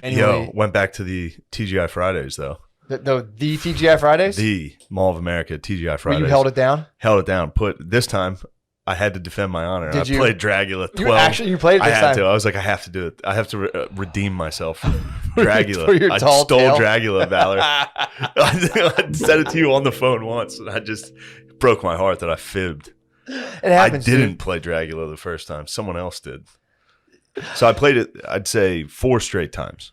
Anyway, Yo, went back to the TGI Fridays though. the TGI Fridays. The Mall of America TGI Where Fridays. you held it down. Held it down. This time, I had to defend my honor. Did I you? played Dragula 12. You played it I this had time. to. I was like, I have to do it. I have to redeem myself. Dragula. For your I tall stole tale. Dragula, Valor. I said it to you on the phone once, and I just broke my heart that I fibbed. It happens. I didn't dude. play Dragula the first time. Someone else did. So I played it, I'd say 4 straight times.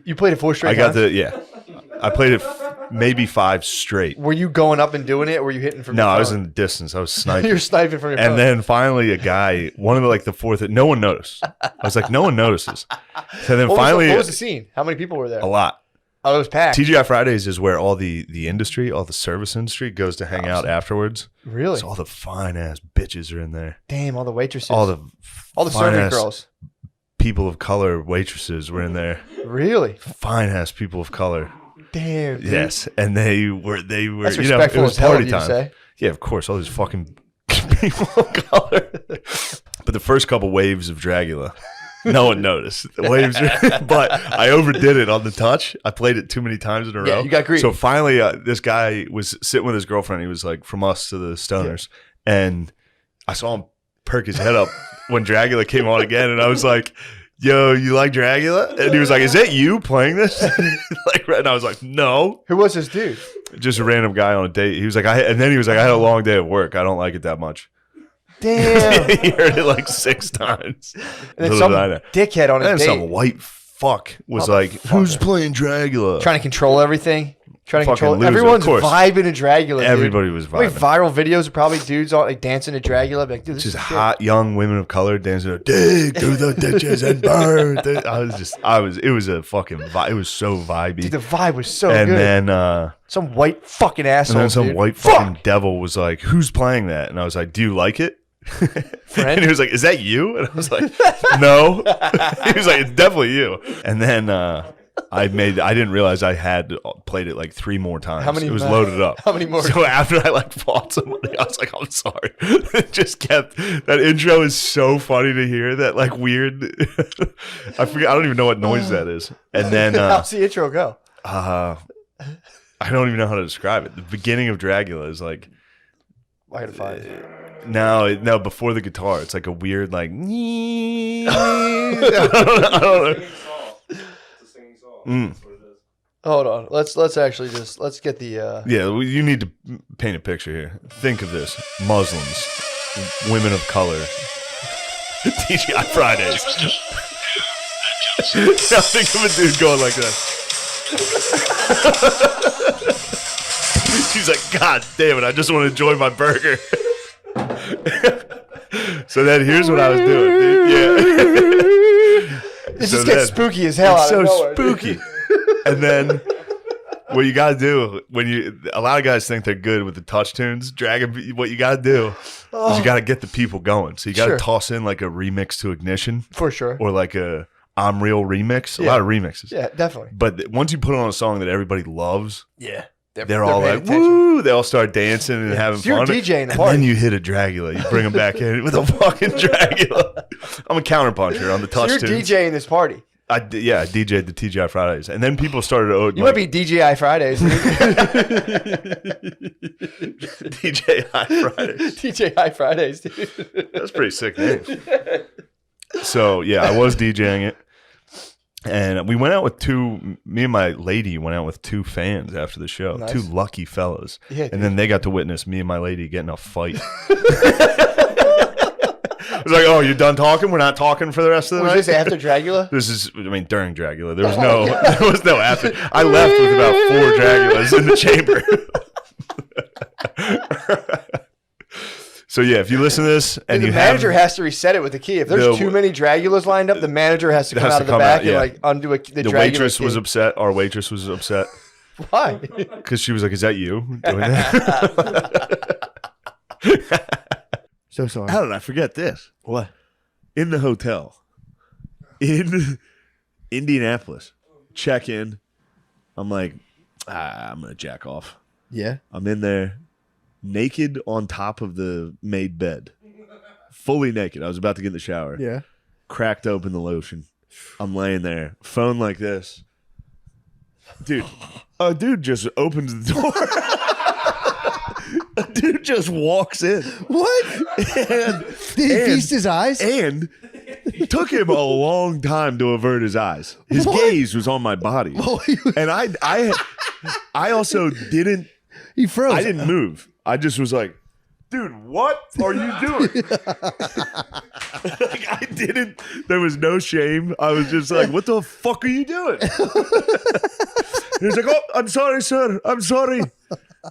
You played it 4 straight I got times? I played it maybe 5 straight. Were you going up and doing it, or were you hitting from No, your phone? I was in the distance. I was sniping. You're sniping from your phone. And then finally a guy, one of the fourth, no one noticed. I was like, no one notices. So then finally, what was the scene? How many people were there? a lot. Oh, it was packed. TGI Fridays is where all the industry, all the service industry goes to hang out afterwards. Really? So all the fine ass bitches are in there. Damn, all the waitresses. All the servant fine-ass girls. people of color waitresses were in there. Really? Fine ass people of color. Damn. Dude. Yes, and they were That's you know, it respectful was as hell of party you to time. say. Yeah, of course, all these fucking people of color. But the first couple waves of Dragula, no one noticed. The waves, but I overdid it on the touch. I played it too many times in a row. Yeah, you got greedy. So finally, this guy was sitting with his girlfriend. He was like from us to the Stoners, and I saw him perk his head up when Dragula came on again, and I was like, yo, you like Dragula? And he was like, is that you playing this? And I was like, no. Who was this dude? Just a random guy on a date. He was like, and then he was like, I had a long day at work. I don't like it that much. Damn. He heard it like 6 times. And then Little some did I know. dickhead on a And date some white fuck was like, who's playing Dragula? trying to control everything. Trying to Fucking control. loser, Everyone's of course. vibing to Dragula. Everybody was Dude. How many vibing. viral videos are probably dudes on like dancing to Dragula? Be like, dude, this Just is hot young women of color dancing, dig through the ditches and burn. It was a fucking vibe. It was so vibey. Dude, the vibe was so And good. then, Some white fucking asshole. and then some dude. white fucking devil was like, who's playing that? And I was like, do you like it? Friend? And he was like, is that you? And I was like, no. He was like, it's definitely you. And then I didn't realize I had played it like 3 more times. How many It was more? loaded up. How many more? So after I like fought somebody, I was like, I'm sorry. It just kept, that intro is so funny to hear, that like weird, I forget, I don't even know what noise that is. And then How's the intro go? I don't even know how to describe it. The beginning of Dragula is like, I gotta find it. no, before the guitar, it's like a weird like. I don't know. Mm. Hold on. Let's actually just let's get the. Yeah, well, you need to paint a picture here. Think of this: Muslims, women of color, TGI Fridays. Now think of a dude going like that. She's like, God damn it! I just want to enjoy my burger. So then here's what I was doing, dude. Yeah. This So just gets then- spooky as hell. It's Out so of nowhere, dude. spooky. And then what you gotta do a lot of guys think they're good with the touch tunes. What you gotta do is you gotta get the people going. So you gotta Sure. toss in like a remix to Ignition For sure. or like a I'm Real remix. A Yeah. lot of remixes. Yeah, definitely. But once you put on a song that everybody loves, Yeah. they're all paying like, attention. woo! They all start dancing and having So you're fun. DJing the and party. then you hit a Dragula. You bring them back in with a fucking Dragula. I'm a counterpuncher on the So touch you're tunes. DJing this party. I DJ'd the TGI Fridays, and then people started. You might be DJI Fridays. dude. DJ High Fridays. DJI Fridays, dude. That's a pretty sick name. So yeah, I was DJing it, and we went out with me and my lady went out with 2 fans after the show. Nice. 2 lucky fellas, Yeah, and then they got to witness me and my lady getting a fight. I was like, "Oh, you done talking? We're not talking for the rest of the Was night." this after Dragula? This is, during Dragula. There was no after. I left with about 4 Dragulas in the chamber. So yeah, if you listen to this and The you manager have has to reset it with the key. If there's too many Dragulas lined up, the manager has to come out of the back and like undo the the Dragula waitress key. was upset. Our waitress was upset Why? because she was like, "Is that you doing that?" So sorry. How did I forget this? What? In the hotel in Indianapolis, check in. I'm like, I'm gonna jack off. Yeah. I'm in there, naked on top of the made bed, fully naked. I was about to get in the shower. Yeah. Cracked open the lotion, I'm laying there, phone like this. Dude, a dude just opens the door. A dude just walks in. What? And, Did he feast his eyes? And it took him a long time to avert his eyes. His gaze was on my body. And I also didn't. He froze. I didn't move. I just was like, dude, what are you doing? Like, I didn't. There was no shame. I was just like, what the fuck are you doing? He was like, oh, I'm sorry, sir. I'm sorry.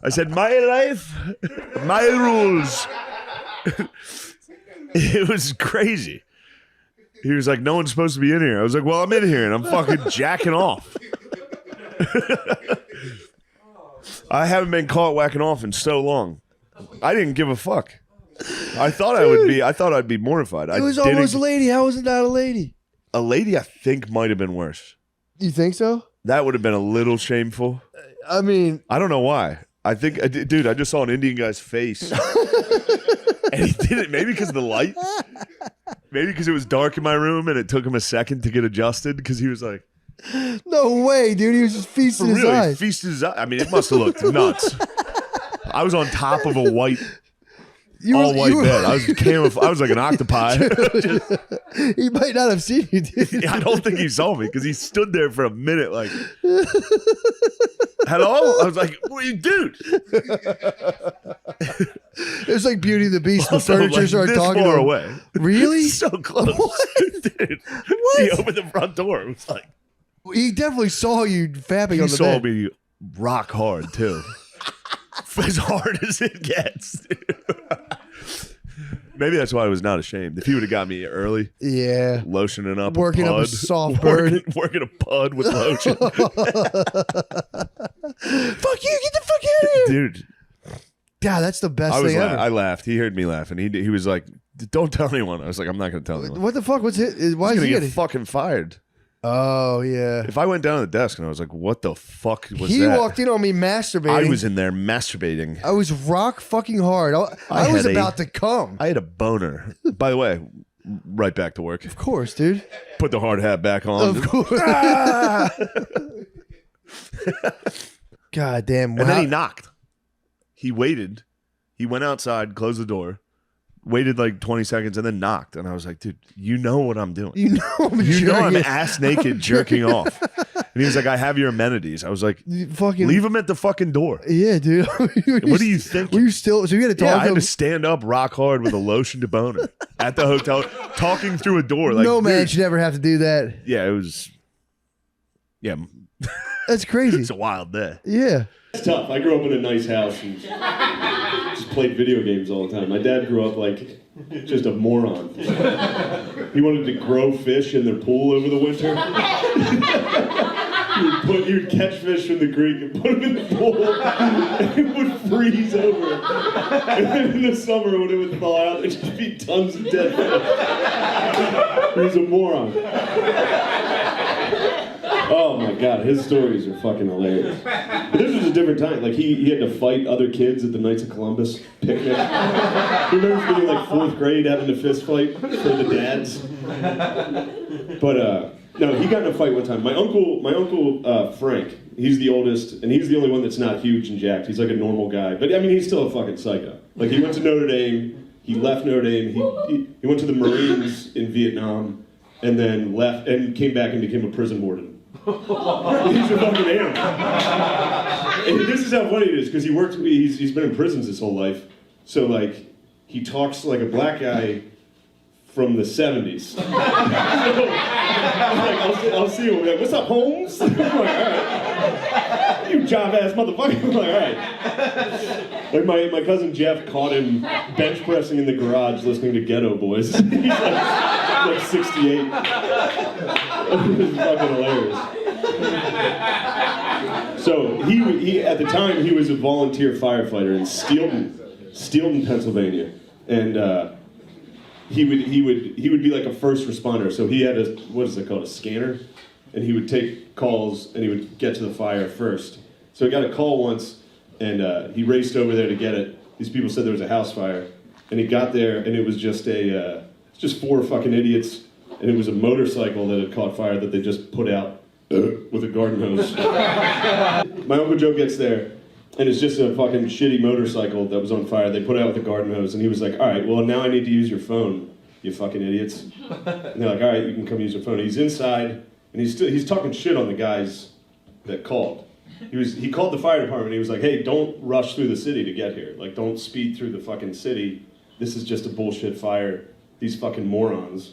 I said, my life, my rules. It was crazy. He was like, no one's supposed to be in here. I was like, well, I'm in here and I'm fucking jacking off. I haven't been caught whacking off in so long. I didn't give a fuck. I thought I would be. I thought I'd be mortified. It was almost a lady. How was it not a lady? A lady, I think, might have been worse. You think so? That would have been a little shameful. I mean, I don't know why. I think, dude, I just saw an Indian guy's face. And he did it maybe because of the light. Maybe because it was dark in my room and it took him a second to get adjusted because he was like, no way, dude. He was just feasting his eyes. Feasted his eyes. I mean, it must have looked nuts. I was on top of a white, all-white bed. I was like an octopi. He might not have seen you, dude. I don't think he saw me because he stood there for a minute like, hello? I was like, what are you, dude? It was like Beauty and the Beast. The furniture like started this talking far to him. away. Really? So close. What? Dude. What? He opened the front door. It was like, He definitely saw you fapping on the he saw bed. me rock hard too. As hard as it gets. Maybe that's why I was not ashamed. If he would have got me early, yeah, lotioning up, working a pud, up a soft bird, working a pud with lotion. Fuck you! Get the fuck out of here, Dude. God, that's the best thing ever. I laughed. He heard me laughing. He was like, "Don't tell anyone." I was like, "I'm not going to tell anyone." What the fuck? What's it? Why is he going to get fucking fired? Oh yeah. If I went down to the desk and I was like, "What the fuck was that?" He walked in on me masturbating. I was in there masturbating. I was rock fucking hard. I was about to come. I had a boner. By the way, right back to work. Of course, dude. Put the hard hat back on. Of course. God damn. And then he knocked. He waited. He went outside, closed the door, waited like 20 seconds, and then knocked. And I was like, dude, you know what I'm doing. You know I'm ass naked jerking off. And he was like, I have your amenities. I was like, leave him at the fucking door. Yeah, dude. What do you think? Were you still? So you had to talk I to had him? to stand up rock hard with a lotion to boner at the hotel, talking through a door. Like, no man dude, should ever have to do that. Yeah, it was. Yeah. That's crazy. It's a wild day. Yeah. It's tough. I grew up in a nice house and just played video games all the time. My dad grew up like just a moron. He wanted to grow fish in their pool over the winter. He would catch fish from the creek and put them in the pool, and it would freeze over. And then in the summer, when it would thaw out, there'd just be tons of dead fish. He was a moron. Oh my God, his stories are fucking hilarious. But this was a different time. Like he had to fight other kids at the Knights of Columbus picnic. He remembers being like 4th grade having a fist fight for the dads. But no, he got in a fight one time. My uncle Frank, he's the oldest, and he's the only one that's not huge and jacked. He's like a normal guy, but I mean he's still a fucking psycho. Like he went to Notre Dame, he left Notre Dame, he went to the Marines in Vietnam, and then left and came back and became a prison warden. He's a fucking animal. And this is how funny it is, because he's been in prisons his whole life. So like, he talks like a black guy from the 70s. So, I'll see him, like, what's up, Holmes? I'm like, all right. You job-ass motherfucker. I'm like, all right. Like my cousin Jeff caught him bench pressing in the garage listening to Ghetto Boys. He's like 68. It was fucking hilarious. So he at the time he was a volunteer firefighter in Steelton, Pennsylvania, and he would be like a first responder. So he had a scanner, and he would take calls and he would get to the fire first. So he got a call once, and he raced over there to get it. These people said there was a house fire, and he got there and it was just 4 fucking idiots and it was a motorcycle that had caught fire that they just put out with a garden hose. My Uncle Joe gets there, and it's just a fucking shitty motorcycle that was on fire. They put it out with a garden hose, and he was like, all right, well, now I need to use your phone, you fucking idiots. And they're like, all right, you can come use your phone. He's inside, and he's talking shit on the guys that called. He called the fire department. He was like, hey, don't rush through the city to get here. Like, don't speed through the fucking city. This is just a bullshit fire. These fucking morons.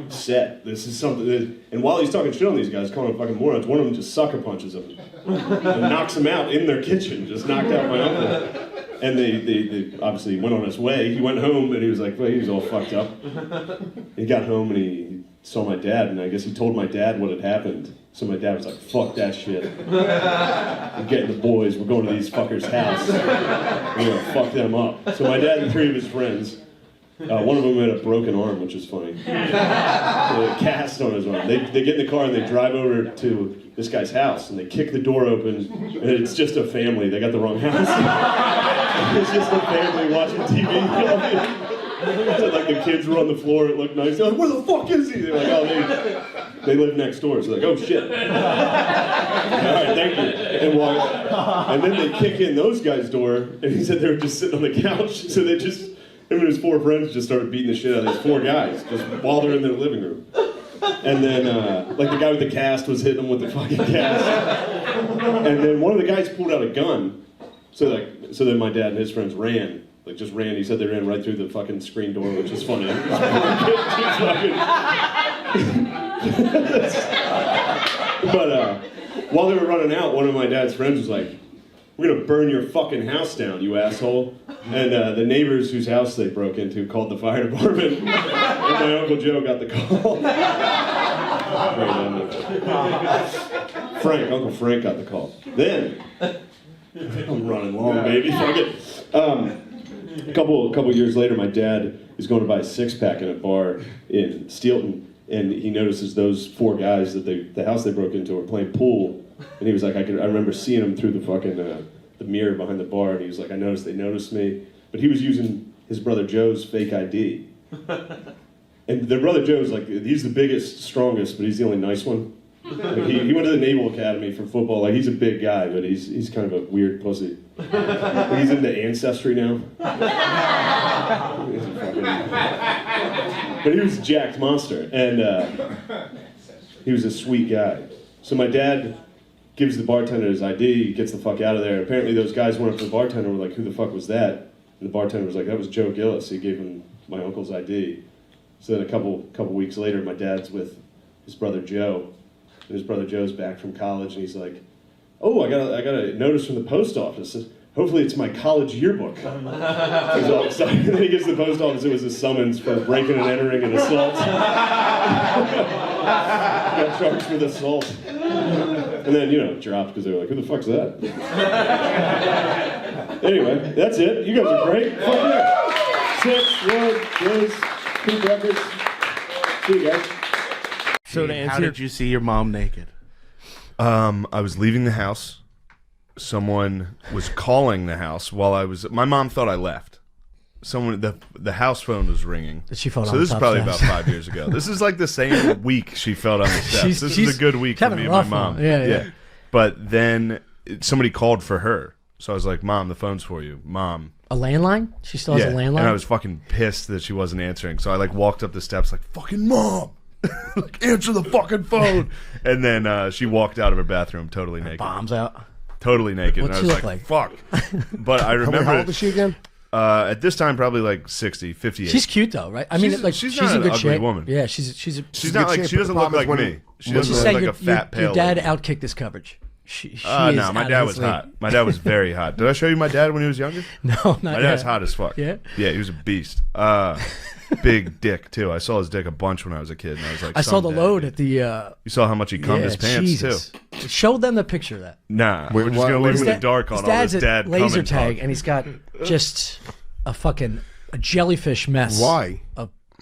Set. This is something that... And while he's talking shit on these guys, calling them fucking morons, one of them just sucker punches him. And knocks him out in their kitchen. Just knocked out my uncle. And they obviously went on his way. He went home, and he was like, well, he was all fucked up. He got home, and he saw my dad, and I guess he told my dad what had happened. So my dad was like, fuck that shit. We're getting the boys. We're going to these fuckers' house. We're going to fuck them up. So my dad and 3 of his friends, one of them had a broken arm, which is funny. A cast on his arm. They get in the car and they drive over to this guy's house, and they kick the door open, and it's just a family. They got the wrong house. It's just a family watching TV. Like the kids were on the floor, it looked nice. They're like, where the fuck is he? They're like, oh, they live next door. So they're like, oh shit. All right, thank you. And then they kick in those guys' door, and he said they were just sitting on the couch. So they just, him and his 4 friends just started beating the shit out of these 4 guys, just while they're in their living room. And then, like the guy with the cast was hitting them with the fucking cast. And then one of the guys pulled out a gun. So then my dad and his friends ran. Like, just ran. He said they ran right through the fucking screen door, which is funny. But while they were running out, one of my dad's friends was like, we're going to burn your fucking house down, you asshole. And the neighbors whose house they broke into called the fire department. And my Uncle Joe got the call. Uncle Frank got the call. Then, I'm running long, baby. Fuck it. A couple years later, my dad is going to buy a 6-pack in a bar in Steelton, and he notices those 4 guys that the house they broke into were playing pool, and he was like, I remember seeing them through the fucking the mirror behind the bar, and he was like, I noticed they noticed me, but he was using his brother Joe's fake ID, and the brother Joe's like, he's the biggest, strongest, but he's the only nice one. Like he went to the Naval Academy for football. Like, he's a big guy, but he's kind of a weird pussy. Like, he's into Ancestry now. But he was a jacked monster, and he was a sweet guy. So my dad gives the bartender his ID, he gets the fuck out of there. Apparently those guys went up to the bartender and were like, who the fuck was that? And the bartender was like, that was Joe Gillis. He gave him my uncle's ID. So then a couple weeks later, my dad's with his brother Joe. And his brother Joe's back from college, and he's like, oh, I got a notice from the post office. Hopefully it's my college yearbook. He's all excited. And then he gets to the post office. It was a summons for breaking and entering and assault. Got charged with assault. And then, dropped because they were like, who the fuck's that? Anyway, that's it. You guys are great. Fuck yeah. 6, Ward, Liz, Pink Records. See you guys. So how did you see your mom naked? I was leaving the house. Someone was calling the house while I was. My mom thought I left. The house phone was ringing. She felt so on this the is probably steps. about 5 years ago. This is like the same week she felt on the steps. This is a good week for me and my mom. Yeah. But then somebody called for her, so I was like, "Mom, the phone's for you, Mom." A landline? She still has a landline? And I was fucking pissed that she wasn't answering. So I walked up the steps like, "Fucking Mom." Answer the fucking phone. And then she walked out of her bathroom totally naked. Bombs out. Totally naked. What's and I was she like, look fuck. But I remember. How old is she again? At this time, probably 60, 58. She's cute though, right? I mean, she's she's not in good an ugly shape. woman. Yeah, she's not like, she doesn't look like me. She doesn't look like a fat, pale your dad lady. outkicked this coverage. No, my dad was hot. My dad was very hot. Did I show you my dad when he was younger? No, not My yet. dad's hot as fuck. Yeah? Yeah, he was a beast. Big dick, too. I saw his dick a bunch when I was a kid, and I was like, I saw the someday. load at the... You saw how much he cummed his pants, Jesus. too. Show them the picture of that. Nah, we're just going to leave him in the dark on all this His dad's dad at laser coming tag, talk. and he's got just a jellyfish mess. Why?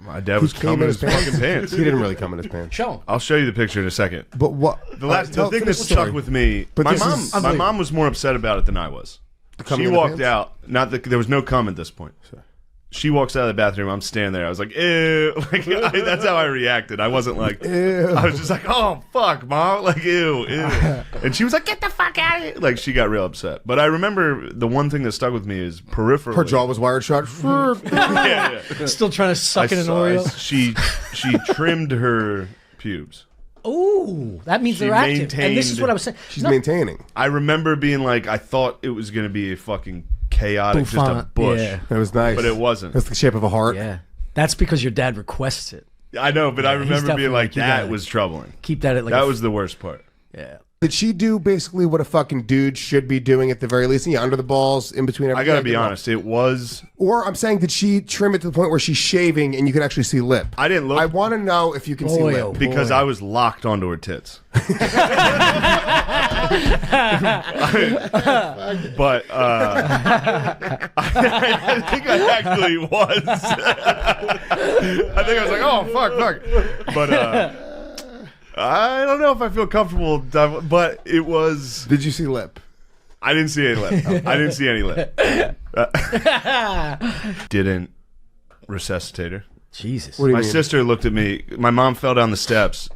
My dad was came coming in his his pants. fucking pants. He didn't really come in his pants. Show him. I'll show you the picture in a second. But what? The thing that stuck with me, But my this is- mom was more upset about it than I was. cum She in the walked pants? out. Not that there was no cum at this point. she walks out of the bathroom. I'm standing there. I was like, ew. Like, that's how I reacted. I wasn't like, ew. I was just like, oh, fuck, Mom. Like, ew, ew. And she was like, get the fuck out of here. Like, she got real upset. But I remember the one thing that stuck with me is peripherally. Her jaw was wired shut. Yeah. Still trying to suck in an Oreo. She trimmed her pubes. Ooh, that means they're active. And this is what I was saying. She's maintaining. I remember being like, I thought it was going to be a fucking chaotic, just a bush. Yeah. It was nice. But it wasn't. It's the shape of a heart. Yeah. That's because your dad requests it. I know, but I remember being like, you that gotta was troubling. Keep that at like that was the worst part. Yeah. Did she do basically what a fucking dude should be doing at the very least? Under the balls, in between everything? I gotta be honest, it was... Or I'm saying, did she trim it to the point where she's shaving and you can actually see lip? I didn't look... I want to know if you can see lip. Because I was locked onto her tits. But I think I actually was. I think I was like, oh, fuck. But I don't know if I feel comfortable, but it was... Did you see lip? I didn't see any lip. I didn't see any lip. Didn't resuscitate her. Jesus. What do you My mean? sister looked at me. My mom fell down the steps.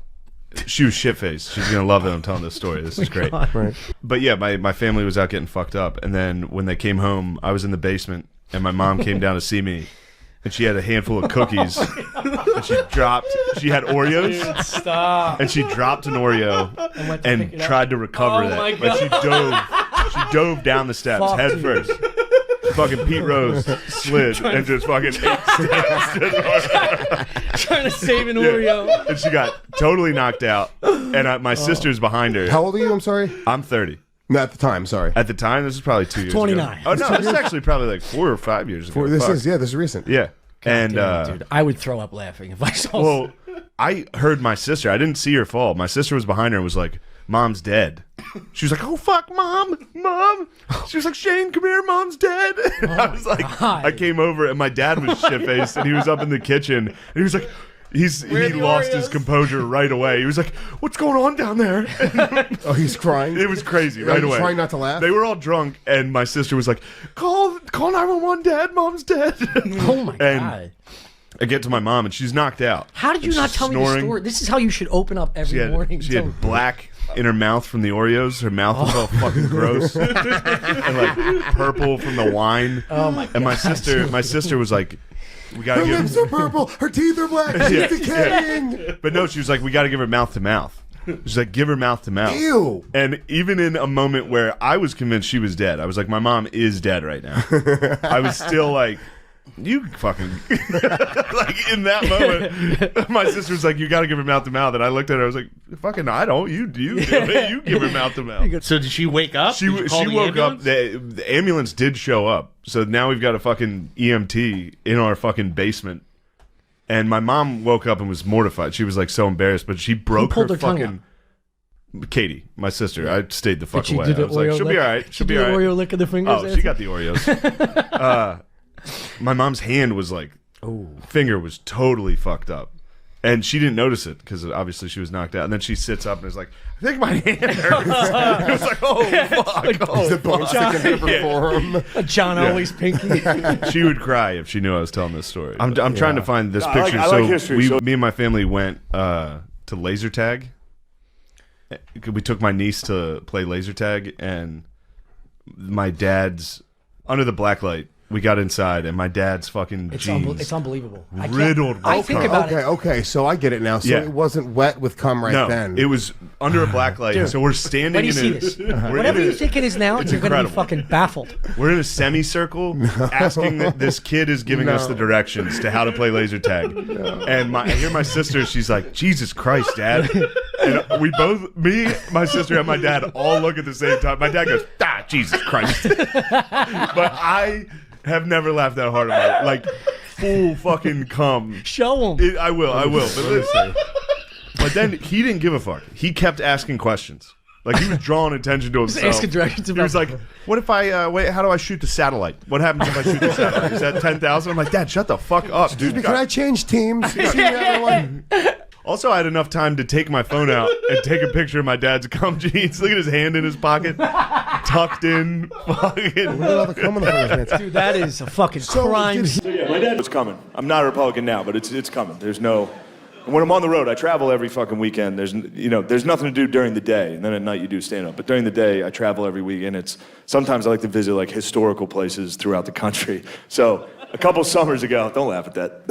She was shit-faced. She's going to love that I'm telling this story. This is great. Right. But yeah, my family was out getting fucked up. And then when they came home, I was in the basement, and my mom came down to see me. And she had a handful of cookies. And she had Oreos. Dude, stop. And she dropped an Oreo and tried to recover that. My But she dove down the steps Fuck, head dude. first. Fucking Pete Rose slid and just fucking ate steps. Trying to save an Oreo. And she got totally knocked out. And my sister's behind her. How old are you? I'm sorry? I'm 30. No, at the time, sorry. At the time, this is probably 2 years 29. ago. Oh, no, this is actually probably like 4 or 5 years ago. This Fuck. is recent. Yeah. And, Dude, I would throw up laughing if I saw well, I heard my sister. I didn't see her fall. My sister was behind her and was like, Mom's dead. She was like, oh, fuck, Mom. She was like, Shane, come here. Mom's dead. And I was like, God. I came over and my dad was shit-faced and he was up in the kitchen and he was like, he lost his composure right away. He was like, what's going on down there? Oh, he's crying? It was crazy right away. Trying not to laugh? They were all drunk and my sister was like, call 911, Dad. Mom's dead. Oh, my God. I get to my mom and she's knocked out. How did you And not she's tell me the snoring. story? This is how you should open up every morning. She had black in her mouth from the Oreos. Her mouth was all fucking gross. And like purple from the wine. Oh my God. And my sister was like, we gotta Her give lips are purple. Her teeth are black. She's decaying. But no, she was like, we gotta give her mouth to mouth. She's like, give her mouth to mouth. Ew. And even in a moment where I was convinced she was dead, I was like, my mom is dead right now. I was still like, you fucking like in that moment my sister was like, you gotta give her mouth to mouth, and I looked at her, I was like, fucking I don't, you do it. You give her mouth to mouth. So did she wake up? She Did you call the woke up. ambulance? The ambulance did show up, so now we've got a fucking EMT in our fucking basement. And my mom woke up and was mortified. She was like so embarrassed, but she broke pulled her her tongue fucking Katie, my sister. I stayed the fuck Did she away. do the I was like, Oreo she'll be lick? all right. She She'll be did all the right. Oreo lick of the fingers. Oh, she got the Oreos. My mom's hand was like, finger was totally fucked up. And she didn't notice it because obviously she was knocked out. And then she sits up and is like, I think my hand hurts. It was like, oh, fuck. Oh, The bone sticking in her forearm. John always pinky. she would cry if she knew I was telling this story. I'm trying to find this I like- picture. I like history, so- Me and my family went to laser tag. We took my niece to play laser tag, and my dad's under the black light. We got inside, and my dad's fucking jeans It's unbelievable. I can't- riddled with I think cum. about it. Okay, so I get it now. So Yeah. it wasn't wet with cum No, then. it was under a black light. Dude, so we're standing When do you in see a, this? we're Whatever in you a- think it is now, it's you're going to be incredible. fucking baffled. We're in a semicircle asking this kid is giving us the directions to how to play laser tag. And I hear my sister, she's like, Jesus Christ, Dad. And we both, me, my sister, and my dad all look at the same time. My dad goes, Jesus Christ. But I have never laughed that hard in my life. Like, full fucking cum. Show them. I will. But listen. But then he didn't give a fuck. He kept asking questions. Like, he was drawing attention to himself. asking directions He was about- like, what if I, wait, how do I shoot the satellite? What happens if I shoot the satellite? Is that 10,000? I'm like, Dad, shut the fuck up, dude. Can I change teams? See the other one? Also, I had enough time to take my phone out and take a picture of my dad's cum jeans. Look at his hand in his pocket, tucked in. Fucking. Look at all the cum on the front of his pants. Dude, that is a fucking crime. did- So yeah, Yeah, my dad was coming. I'm not a Republican now, but it's coming. There's no... And when I'm on the road, I travel every fucking weekend. There's nothing to do during the day, and then at night you do stand-up. But during the day, I travel every weekend. Sometimes I like to visit like historical places throughout the country. So a couple summers ago, don't laugh at that.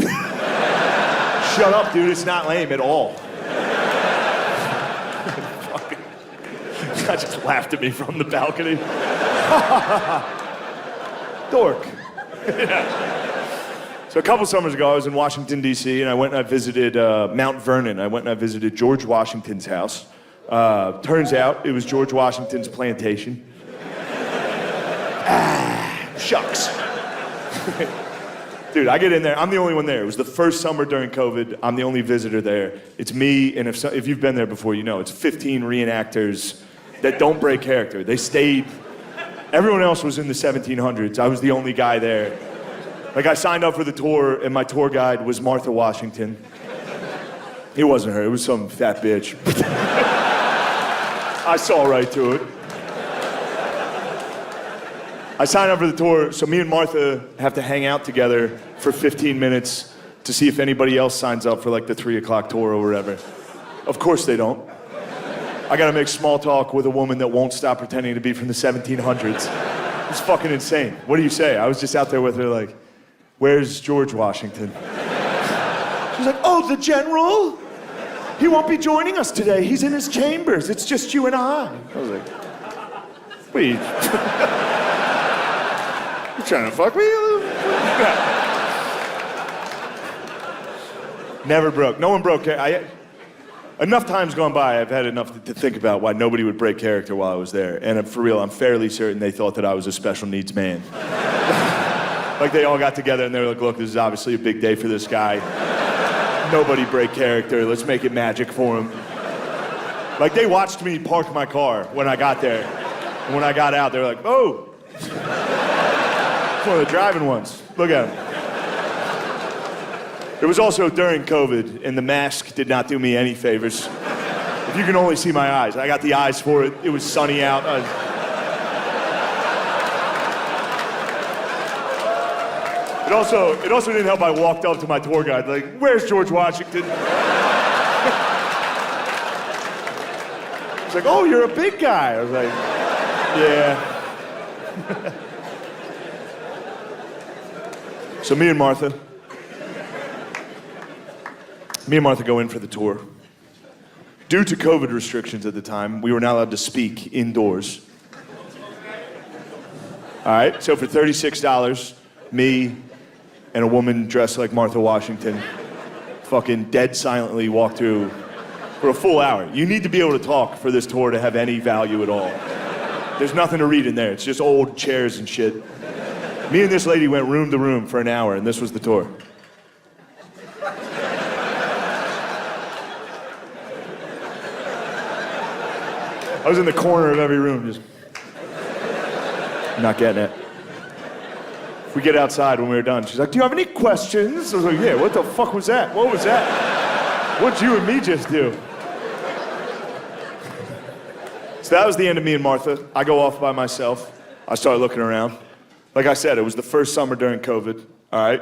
Shut up, dude. It's not lame at all. I just laughed at me from the balcony. Dork. Yeah. So a couple summers ago, I was in Washington, D.C., and I went and I visited Mount Vernon. I went and I visited George Washington's house. Turns out it was George Washington's plantation. Shucks. Dude, I get in there. I'm the only one there. It was the first summer during COVID. I'm the only visitor there. It's me, and if you've been there before, you know, it's 15 reenactors that don't break character. They stayed. Everyone else was in the 1700s. I was the only guy there. Like, I signed up for the tour, and my tour guide was Martha Washington. It wasn't her. It was some fat bitch. I saw right through it. I signed up for the tour, so me and Martha have to hang out together for 15 minutes to see if anybody else signs up for, like, the 3 o'clock tour or whatever. Of course they don't. I gotta make small talk with a woman that won't stop pretending to be from the 1700s. It's fucking insane. What do you say? I was just out there with her, like, where's George Washington? She's like, oh, the general? He won't be joining us today. He's in his chambers. It's just you and I. I was like, wait. You trying to fuck me? Never broke. No one broke. Enough times gone by, I've had enough to think about why nobody would break character while I was there. And for real, I'm fairly certain they thought that I was a special needs man. Like, they all got together and they were like, look, this is obviously a big day for this guy. Nobody break character. Let's make it magic for him. Like, they watched me park my car when I got there. And when I got out, they were like, oh. It's one of the driving ones. Look at him. It was also during COVID, and the mask did not do me any favors. If you can only see my eyes. I got the eyes for it. It was sunny out. It also didn't help I walked up to my tour guide, like, where's George Washington? He's like, oh, you're a big guy. I was like, yeah. So me and Martha go in for the tour. Due to COVID restrictions at the time, we were not allowed to speak indoors. All right, so for $36, me and a woman dressed like Martha Washington fucking dead silently walked through for a full hour. You need to be able to talk for this tour to have any value at all. There's nothing to read in there. It's just old chairs and shit. Me and this lady went room to room for an hour, and this was the tour. I was in the corner of every room, just not getting it. We get outside when we were done. She's like, do you have any questions? I was like, yeah, what the fuck was that? What was that? What'd you and me just do? So that was the end of me and Martha. I go off by myself. I started looking around. Like I said, it was the first summer during COVID, all right?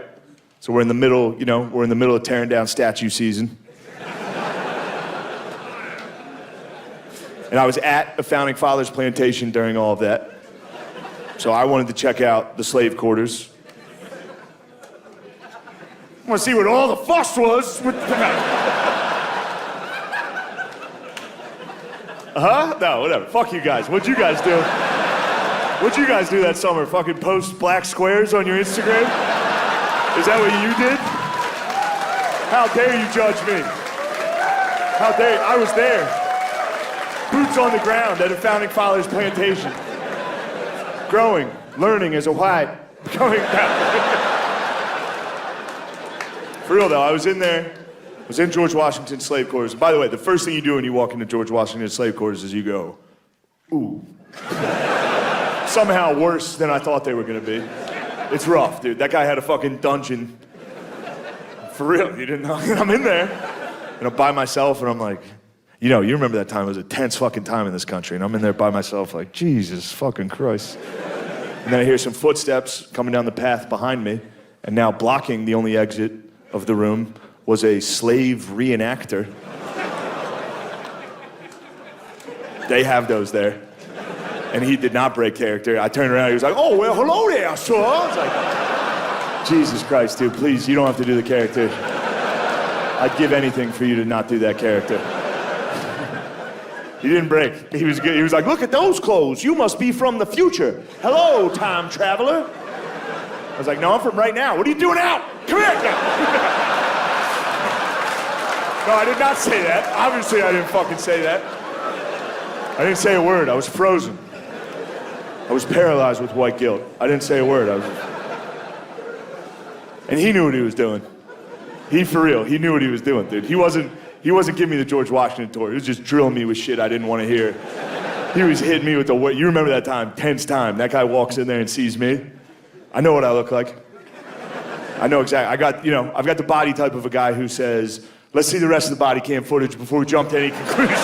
So we're in the middle, we're in the middle of tearing down statue season. And I was at a Founding Fathers plantation during all of that. So I wanted to check out the slave quarters. I want to see what all the fuss was. No, whatever. Fuck you guys. What'd you guys do? What'd you guys do that summer? Fucking post black squares on your Instagram? Is that what you did? How dare you judge me? How dare you? I was there. Boots on the ground at a Founding Fathers plantation. Growing, learning as a white, going down. For real though, I was in there. I was in George Washington's slave quarters. By the way, the first thing you do when you walk into George Washington's slave quarters is you go, ooh. Somehow worse than I thought they were gonna be. It's rough, dude. That guy had a fucking dungeon. For real, you didn't know? I'm in there, and I'm by myself, and I'm like, you remember that time, it was a tense fucking time in this country, and I'm in there by myself like, Jesus fucking Christ. And then I hear some footsteps coming down the path behind me, And now blocking the only exit of the room was a slave reenactor. They have those there. And he did not break character. I turned around, he was like, oh, well, hello there, sir. I was like, Jesus Christ, dude, please, you don't have to do the character. I'd give anything for you to not do that character. He didn't break. He was good. He was like, look at those clothes. You must be from the future. Hello, time traveler. I was like, no, I'm from right now. What are you doing out? Come here. No, I did not say that. Obviously, I didn't fucking say that. I didn't say a word. I was frozen. I was paralyzed with white guilt. I didn't say a word. And he knew what he was doing. He, for real, he knew what he was doing, dude. He wasn't giving me the George Washington tour. He was just drilling me with shit I didn't want to hear. He was hitting me with the what? You remember that time, tense time. That guy walks in there and sees me. I know what I look like. I know exactly. I've got the body type of a guy who says, let's see the rest of the body cam footage before we jump to any conclusions.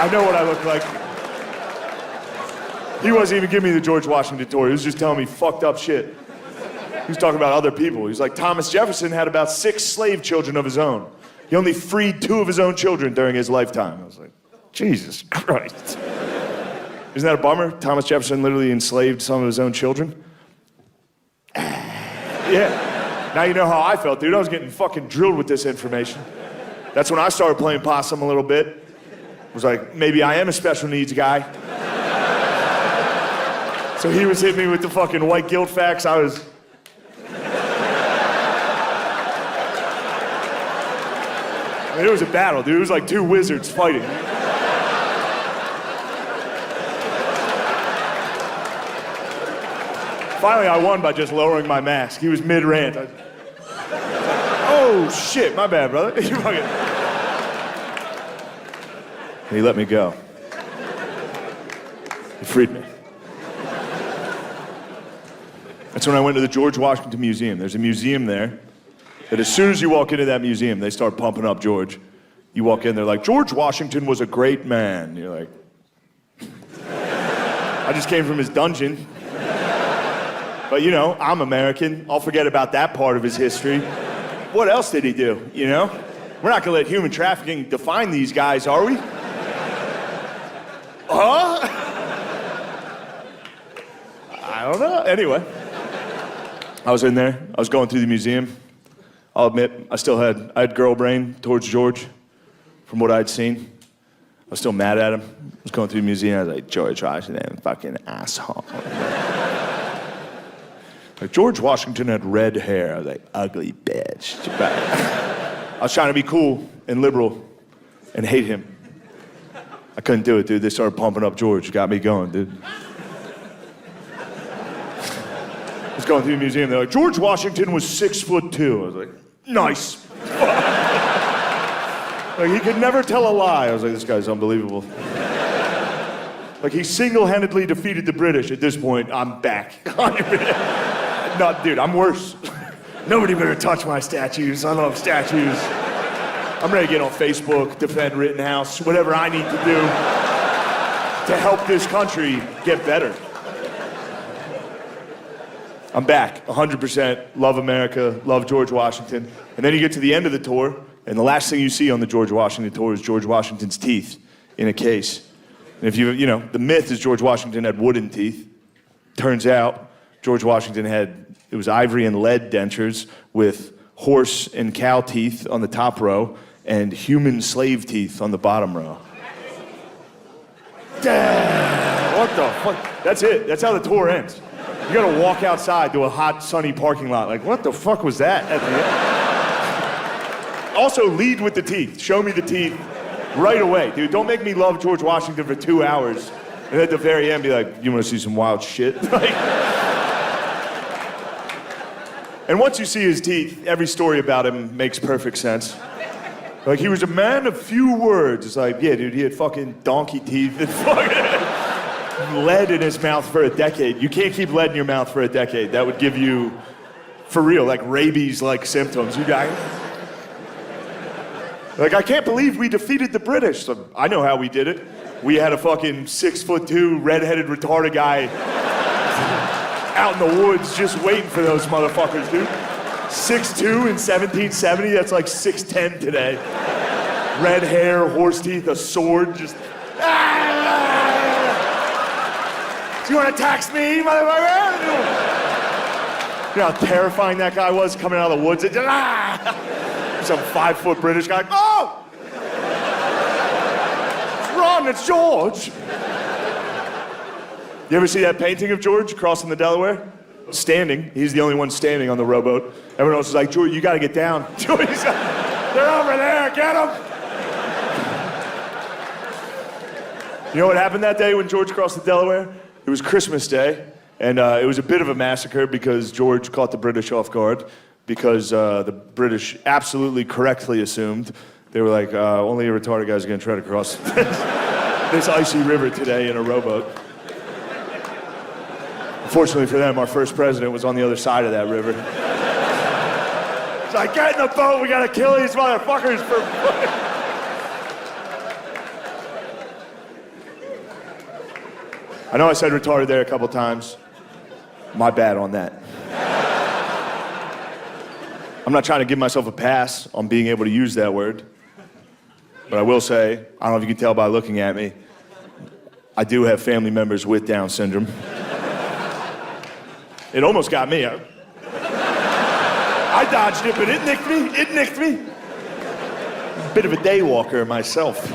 I know what I look like. He wasn't even giving me the George Washington tour. He was just telling me fucked up shit. He was talking about other people. He was like, Thomas Jefferson had about 6 slave children of his own. He only freed 2 of his own children during his lifetime. I was like, Jesus Christ. Isn't that a bummer? Thomas Jefferson literally enslaved some of his own children? Yeah. Now you know how I felt, dude. I was getting fucking drilled with this information. That's when I started playing possum a little bit. I was like, maybe I am a special needs guy. So he was hitting me with the fucking white guilt facts. I was... I mean, it was a battle, dude. It was like 2 wizards fighting. Finally, I won by just lowering my mask. He was mid-rant. Oh, shit. My bad, brother. And he let me go. He freed me. That's when I went to the George Washington Museum. There's a museum there that as soon as you walk into that museum, they start pumping up George. You walk in, they're like, George Washington was a great man. You're like, I just came from his dungeon. But you know, I'm American. I'll forget about that part of his history. What else did he do, you know? We're not gonna let human trafficking define these guys, are we? Huh? I don't know. Anyway, I was in there. I was going through the museum. I'll admit, I had girl brain towards George from what I'd seen. I was still mad at him. I was going through the museum. I was like, George Washington, fucking asshole. Like, George Washington had red hair. I was like, ugly bitch. I was trying to be cool and liberal and hate him. I couldn't do it, dude. They started pumping up George. Got me going, dude. I was going through the museum. They're like, George Washington was 6'2". I was like, nice. Like, he could never tell a lie. I was like, this guy's unbelievable. Like, he single-handedly defeated the British. At this point, I'm back. No, dude, I'm worse. Nobody better touch my statues. I love statues. I'm ready to get on Facebook, defend Rittenhouse, whatever I need to do to help this country get better. I'm back, 100%. Love America, love George Washington. And then you get to the end of the tour, and the last thing you see on the George Washington tour is George Washington's teeth in a case. And if you know, the myth is George Washington had wooden teeth. Turns out, George Washington it was ivory and lead dentures with horse and cow teeth on the top row and human slave teeth on the bottom row. Damn, what the fuck? That's it. That's how the tour ends. You gotta walk outside to a hot, sunny parking lot. Like, what the fuck was that at the end? Also, lead with the teeth. Show me the teeth right away. Dude, don't make me love George Washington for 2 hours and at the very end be like, you wanna see some wild shit? Like, and once you see his teeth, every story about him makes perfect sense. Like, he was a man of few words. It's like, yeah, dude, he had fucking donkey teeth and fucking lead in his mouth for a decade. You can't keep lead in your mouth for a decade. That would give you, for real, like rabies-like symptoms. You die. Like, I can't believe we defeated the British. So I know how we did it. We had a fucking 6'2", redheaded, retarded guy out in the woods just waiting for those motherfuckers, dude. 6'2" in 1770, that's like 6'10" today. Red hair, horse teeth, a sword, just... Do you want to tax me, motherfucker? You know how terrifying that guy was coming out of the woods? And just, some 5-foot British guy. Oh! Run, it's George. You ever see that painting of George crossing the Delaware? Standing. He's the only one standing on the rowboat. Everyone else is like, George, you got to get down. George's like, they're over there, get them. You know what happened that day when George crossed the Delaware? It was Christmas Day, and it was a bit of a massacre because George caught the British off guard because the British absolutely correctly assumed. They were like, only a retarded guy's going to try to cross this icy river today in a rowboat. Fortunately for them, our first president was on the other side of that river. It's like, get in the boat, we got to kill these motherfuckers for... I know I said retarded there a couple times. My bad on that. I'm not trying to give myself a pass on being able to use that word. But I will say, I don't know if you can tell by looking at me, I do have family members with Down syndrome. It almost got me. I dodged it, but it nicked me. It nicked me. Bit of a day walker myself.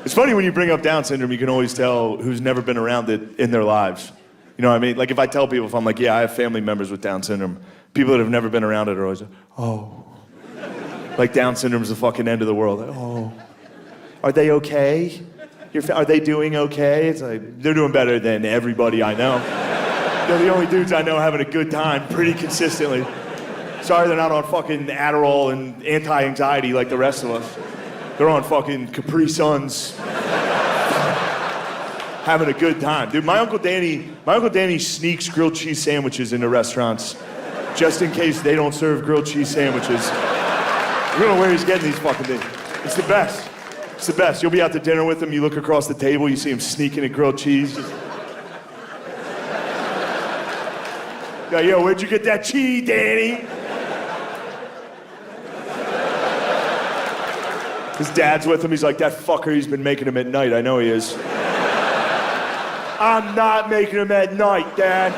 It's funny when you bring up Down syndrome, you can always tell who's never been around it in their lives. You know what I mean? Like if I tell people, if I'm like, yeah, I have family members with Down syndrome, people that have never been around it are always like, oh. Like Down syndrome's the fucking end of the world. Like, oh. Are they okay? Are they doing okay? It's like, they're doing better than everybody I know. They're the only dudes I know having a good time pretty consistently. Sorry they're not on fucking Adderall and anti-anxiety like the rest of us. They're on fucking Capri Suns. Having a good time. Dude, my Uncle Danny sneaks grilled cheese sandwiches into restaurants just in case they don't serve grilled cheese sandwiches. I don't know where he's getting these fucking things. It's the best. It's the best. You'll be out to dinner with him, you look across the table, you see him sneaking a grilled cheese. Just... Yo, where'd you get that cheese, Danny? His dad's with him, he's like, that fucker, he's been making them at night, I know he is. I'm not making them at night, Dad.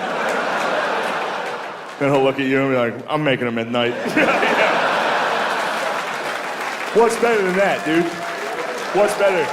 Then he'll look at you and be like, I'm making them at night. Yeah. What's better than that, dude? What's better?